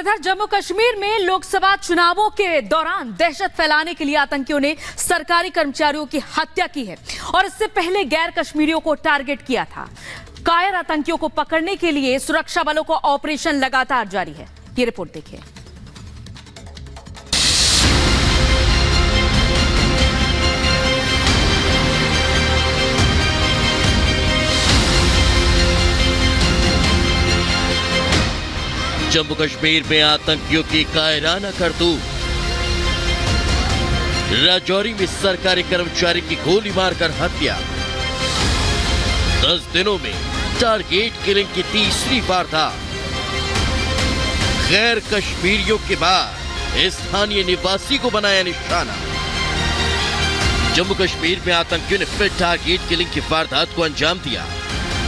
इधर जम्मू कश्मीर में लोकसभा चुनावों के दौरान दहशत फैलाने के लिए आतंकियों ने सरकारी कर्मचारियों की हत्या की है और इससे पहले गैर कश्मीरियों को टारगेट किया था। कायर आतंकियों को पकड़ने के लिए सुरक्षा बलों का ऑपरेशन लगातार जारी है। ये रिपोर्ट देखिए। जम्मू कश्मीर में आतंकियों की कायराना करतूत। राजौरी में सरकारी कर्मचारी की गोली मारकर हत्या। 10 दिनों में टारगेट किलिंग की तीसरी वारदात। गैर कश्मीरियों के बाद स्थानीय निवासी को बनाया निशाना। जम्मू कश्मीर में आतंकियों ने फिर टारगेट किलिंग की वारदात को अंजाम दिया।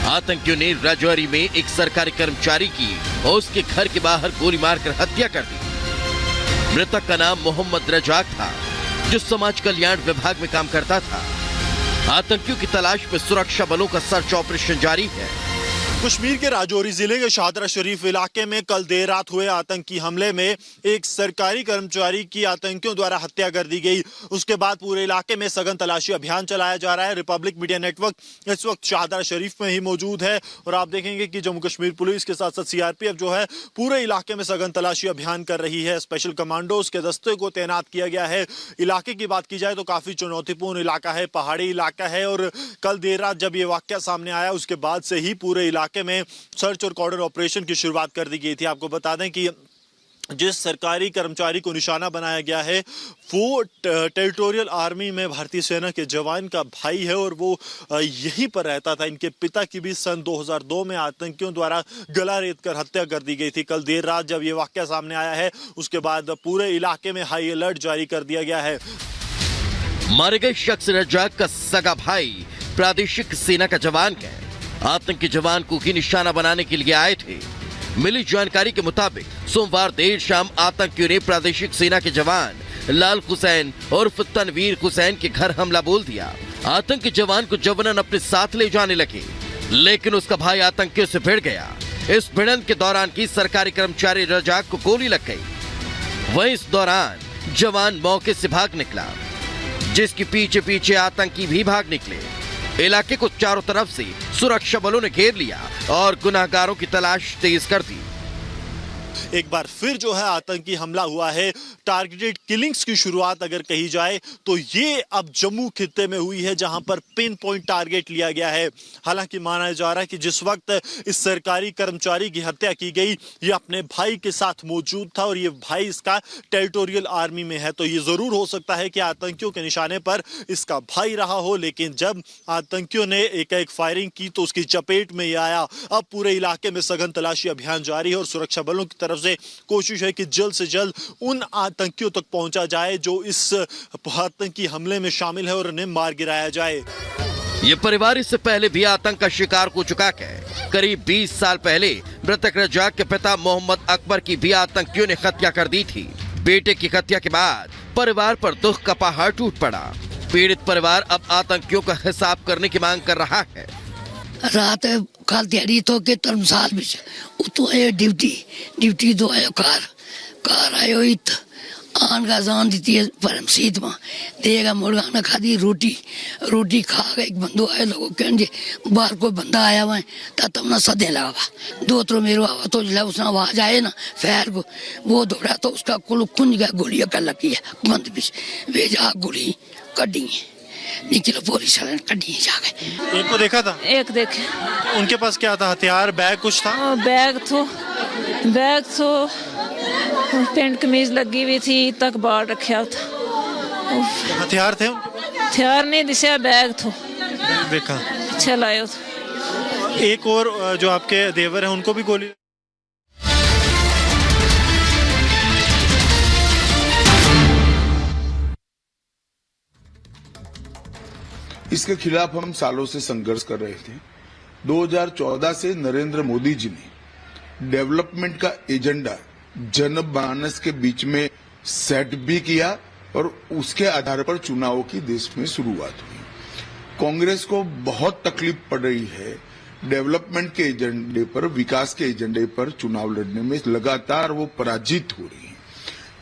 आतंकियों ने राजौरी में एक सरकारी कर्मचारी की और उसके घर के बाहर गोली मारकर हत्या कर दी। मृतक का नाम मोहम्मद रजाक था, जो समाज कल्याण विभाग में काम करता था। आतंकियों की तलाश में सुरक्षा बलों का सर्च ऑपरेशन जारी है। कश्मीर के राजौरी जिले के शाहदरा शरीफ इलाके में कल देर रात हुए आतंकी हमले में एक सरकारी कर्मचारी की आतंकियों द्वारा हत्या कर दी गई। उसके बाद पूरे इलाके में सघन तलाशी अभियान चलाया जा रहा है। रिपब्लिक मीडिया नेटवर्क इस वक्त शाहदरा शरीफ में ही मौजूद है और आप देखेंगे कि जम्मू कश्मीर पुलिस के साथ साथ सीआरपीएफ जो है पूरे इलाके में सघन तलाशी अभियान कर रही है। स्पेशल कमांडोज के दस्ते को तैनात किया गया है। इलाके की बात की जाए तो काफी चुनौतीपूर्ण इलाका है, पहाड़ी इलाका है और कल देर रात जब ये वाकया सामने आया उसके बाद से ही पूरे इलाके में सर्च और कॉर्डर ऑपरेशन की शुरुआत कर दी गई थी। आपको बता दें कि जिस सरकारी कर्मचारी को निशाना बनाया गया है वो टेरिटोरियल आर्मी में भारतीय सेना के जवान का भाई है और वो यहीं पर रहता था। इनके पिता की भी सन 2002 में आतंकियों द्वारा गला रेत कर हत्या कर दी गई थी। कल देर रात जब ये वाकया सामने आया है उसके बाद पूरे इलाके में हाई अलर्ट जारी कर दिया गया है। मारे गए शख्स रजाक का सगा भाई प्रादेशिक सेना का जवान है। आतंकी जवान को ही निशाना बनाने के लिए आए थे। मिली जानकारी के मुताबिक सोमवार देर शाम आतंकियों ने प्रादेशिक सेना के जवान लाल हुसैन और तनवीर हुसैन के घर हमला बोल दिया। आतंकी जवान को जवान अपने साथ ले जाने लगे, लेकिन उसका भाई आतंकियों से भिड़ गया। इस भिड़ंत के दौरान की सरकारी कर्मचारी रजाक को गोली लग गई। वहीं इस दौरान जवान मौके से भाग निकला, जिसके पीछे पीछे आतंकी भी भाग निकले। इलाके को चारों तरफ से सुरक्षा बलों ने घेर लिया और गुनाहगारों की तलाश तेज कर दी। एक बार फिर जो है आतंकी हमला हुआ है। टारगेटेड किलिंग्स की शुरुआत अगर कही जाए तो ये अब जम्मू खित्ते में हुई है जहां पर पिन पॉइंट टारगेट लिया गया है। हालांकि माना जा रहा है कि जिस वक्त इस सरकारी कर्मचारी की हत्या की गई ये अपने भाई के साथ मौजूद था और ये भाई इसका टेरिटोरियल आर्मी में है, तो ये जरूर हो सकता है कि आतंकियों के निशाने पर इसका भाई रहा हो। लेकिन जब आतंकियों ने एक फायरिंग की तो उसकी चपेट में ये आया। अब पूरे इलाके में सघन तलाशी अभियान जारी है और सुरक्षा बलों की तरफ से कोशिश है कि जल्द से जल्द उन आतंकियों तक पहुंचा जाए जो इस आतंकी हमले में शामिल है और उन्हें मार गिराया जाए। ये परिवार इससे पहले भी आतंक का शिकार हो चुका है। करीब 20 साल पहले मृतक रजाक के पिता मोहम्मद अकबर की भी आतंकियों ने हत्या कर दी थी। बेटे की हत्या के बाद परिवार पर दुख का पहाड़ टूट पड़ा। पीड़ित परिवार अब आतंकियों का हिसाब करने की मांग कर रहा है। रात कल दिहाड़ी तो के धर्मशाल विच उतो आए ड्यूटी तो आयो कार आयो इत आन का जान दी है परम सीध में देगा मुर्गा खादी रोटी खा के एक बंदो आए लोगों कहेंगे बाहर कोई बंदा आया हुआ है तब तुमने सदे लगा दो तो मेरे आवा तो जला उसने आवाज आए ना फैर को वो दौड़ा तो उसका कुल कुंज गया गोलियां कर लगी है गंद भी वे जा गोली कड़ी निकलो पुलिस वाले कड़ी जाके। एक को देखा था? एक देखे। उनके पास क्या था? हथियार, बैग कुछ था? बैग तो पेंट कमीज लगी हुई थी तक बाहर रखा था। हथियार थे? हथियार नहीं दिशा, बैग तो देखा। अच्छा लायो था। एक और जो आपके देवर है उनको भी गोली? इसके खिलाफ हम सालों से संघर्ष कर रहे थे। 2014 से नरेंद्र मोदी जी ने डेवलपमेंट का एजेंडा जनमानस के बीच में सेट भी किया और उसके आधार पर चुनावों की देश में शुरुआत हुई। कांग्रेस को बहुत तकलीफ पड़ रही है डेवलपमेंट के एजेंडे पर, विकास के एजेंडे पर चुनाव लड़ने में लगातार वो पराजित हो रही है।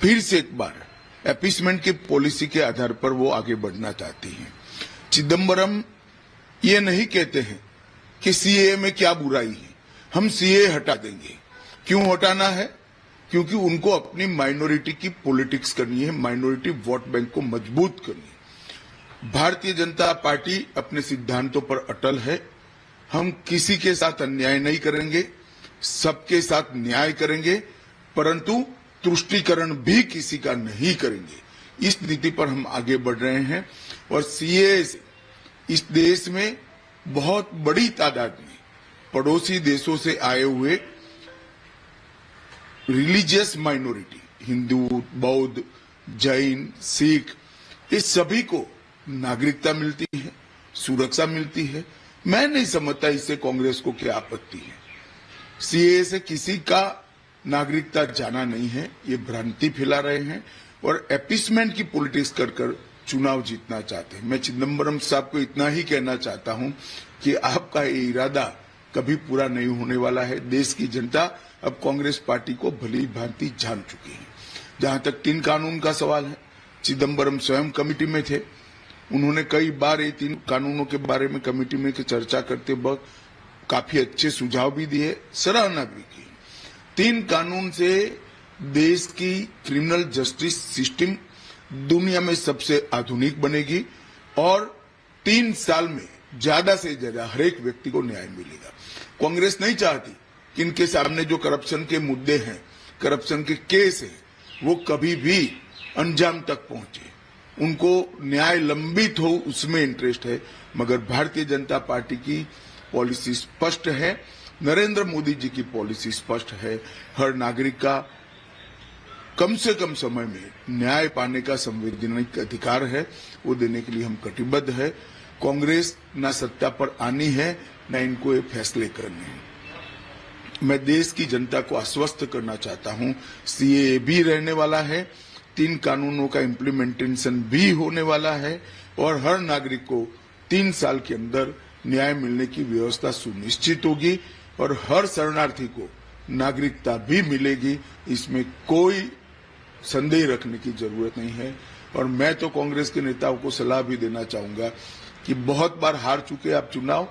फिर से एक बार अपीसमेंट की पॉलिसी के आधार पर वो आगे बढ़ना चाहती हैं। चिदम्बरम ये नहीं कहते हैं कि सीएए में क्या बुराई है, हम सीएए हटा देंगे। क्यों हटाना है? क्योंकि उनको अपनी माइनॉरिटी की पॉलिटिक्स करनी है, माइनॉरिटी वोट बैंक को मजबूत करनी है। भारतीय जनता पार्टी अपने सिद्धांतों पर अटल है। हम किसी के साथ अन्याय नहीं करेंगे, सबके साथ न्याय करेंगे, परंतु तुष्टीकरण भी किसी का नहीं करेंगे। इस नीति पर हम आगे बढ़ रहे हैं और सीएए से इस देश में बहुत बड़ी तादाद में पड़ोसी देशों से आए हुए रिलीजियस माइनॉरिटी, हिंदू, बौद्ध, जैन, सिख, इस सभी को नागरिकता मिलती है, सुरक्षा मिलती है। मैं नहीं समझता इससे कांग्रेस को क्या आपत्ति है। सीएए से किसी का नागरिकता जाना नहीं है, ये भ्रांति फैला रहे हैं और अपीसमेंट की पॉलिटिक्स कर चुनाव जीतना चाहते हैं। मैं चिदम्बरम साहब को इतना ही कहना चाहता हूं कि आपका ये इरादा कभी पूरा नहीं होने वाला है। देश की जनता अब कांग्रेस पार्टी को भली भांति जान चुकी है। जहां तक 3 कानून का सवाल है, चिदम्बरम स्वयं कमेटी में थे। उन्होंने कई बार ये 3 कानूनों के बारे में कमेटी में चर्चा करते वक्त काफी अच्छे सुझाव भी दिए, सराहना भी की। 3 कानून से देश की क्रिमिनल जस्टिस सिस्टम दुनिया में सबसे आधुनिक बनेगी और 3 साल में ज्यादा से ज्यादा हर एक व्यक्ति को न्याय मिलेगा। कांग्रेस नहीं चाहती कि इनके सामने जो करप्शन के मुद्दे हैं, करप्शन के केस हैं, वो कभी भी अंजाम तक पहुंचे। उनको न्याय लंबित हो, उसमें इंटरेस्ट है। मगर भारतीय जनता पार्टी की पॉलिसी स्पष्ट है, नरेंद्र मोदी जी की पॉलिसी स्पष्ट है। हर नागरिक का कम से कम समय में न्याय पाने का संवैधानिक अधिकार है, वो देने के लिए हम कटिबद्ध है। कांग्रेस न सत्ता पर आनी है, न इनको ये फैसले करने हैं। मैं देश की जनता को आश्वस्त करना चाहता हूं, सीएए भी रहने वाला है, 3 कानूनों का इम्प्लीमेंटेशन भी होने वाला है और हर नागरिक को 3 साल के अंदर न्याय मिलने की व्यवस्था सुनिश्चित होगी और हर शरणार्थी को नागरिकता भी मिलेगी। इसमें कोई संदेह रखने की जरूरत नहीं है। और मैं तो कांग्रेस के नेताओं को सलाह भी देना चाहूंगा कि बहुत बार हार चुके आप चुनाव,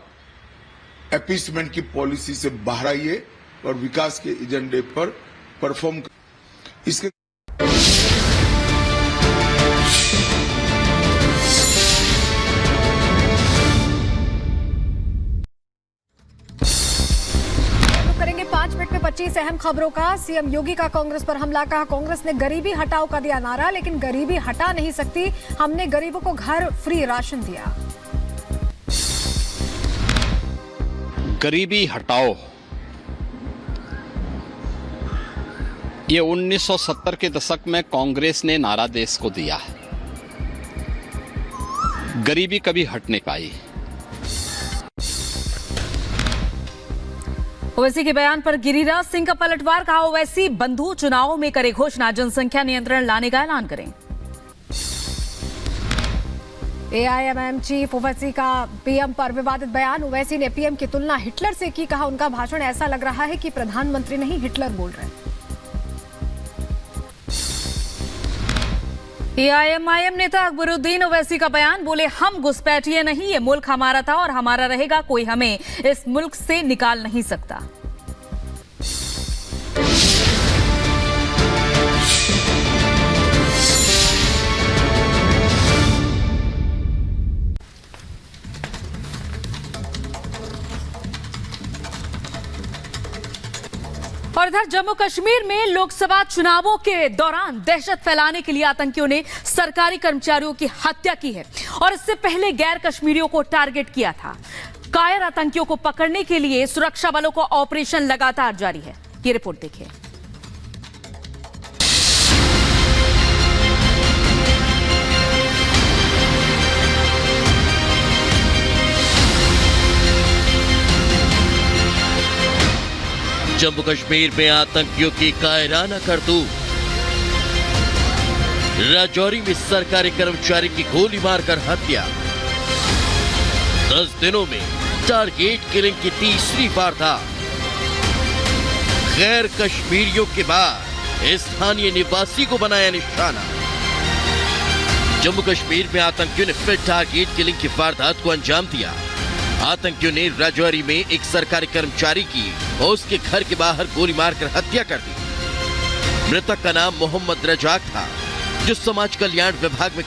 अपीसमेंट की पॉलिसी से बाहर आइए और विकास के एजेंडे पर परफॉर्म इसके करेंगे 5 मिनट में 25 अहम खबरों का। सीएम योगी का कांग्रेस पर हमला, कहा कांग्रेस ने गरीबी हटाओ का दिया नारा, लेकिन गरीबी हटा नहीं सकती, हमने गरीबों को घर फ्री राशन दिया। गरीबी हटाओ, ये 1970 के दशक में कांग्रेस ने नारा देश को दिया है। गरीबी कभी हट नहीं पाई। ओवैसी के बयान पर गिरिराज सिंह का पलटवार, कहा ओवैसी बंधु चुनावों में करे घोषणा, जनसंख्या नियंत्रण लाने का ऐलान करें। एआईएमआईएम चीफ ओवैसी का पीएम पर विवादित बयान, ओवैसी ने पीएम की तुलना हिटलर से की, कहा उनका भाषण ऐसा लग रहा है कि प्रधानमंत्री नहीं हिटलर बोल रहे हैं। एआईएमआईएम नेता अकबरुद्दीन ओवैसी का बयान, बोले हम घुसपैठिए नहीं, ये मुल्क हमारा था और हमारा रहेगा, कोई हमें इस मुल्क से निकाल नहीं सकता। और इधर जम्मू कश्मीर में लोकसभा चुनावों के दौरान दहशत फैलाने के लिए आतंकियों ने सरकारी कर्मचारियों की हत्या की है और इससे पहले गैर कश्मीरियों को टारगेट किया था। कायर आतंकियों को पकड़ने के लिए सुरक्षा बलों का ऑपरेशन लगातार जारी है। ये रिपोर्ट देखिए। जम्मू कश्मीर में आतंकियों की कायराना करतूत। राजौरी में सरकारी कर्मचारी की गोली मारकर हत्या। 10 दिनों में टारगेट किलिंग की तीसरी वारदात। गैर कश्मीरियों के बाद स्थानीय निवासी को बनाया निशाना। जम्मू कश्मीर में आतंकियों ने फिर टारगेट किलिंग की वारदात को अंजाम दिया। आतंकियों ने राजौरी में एक सरकारी कर्मचारी की और उसके घर के बाहर गोली मारकर हत्या कर दी। मृतक का नाम मोहम्मद रजाक था, जो समाज कल्याण विभाग में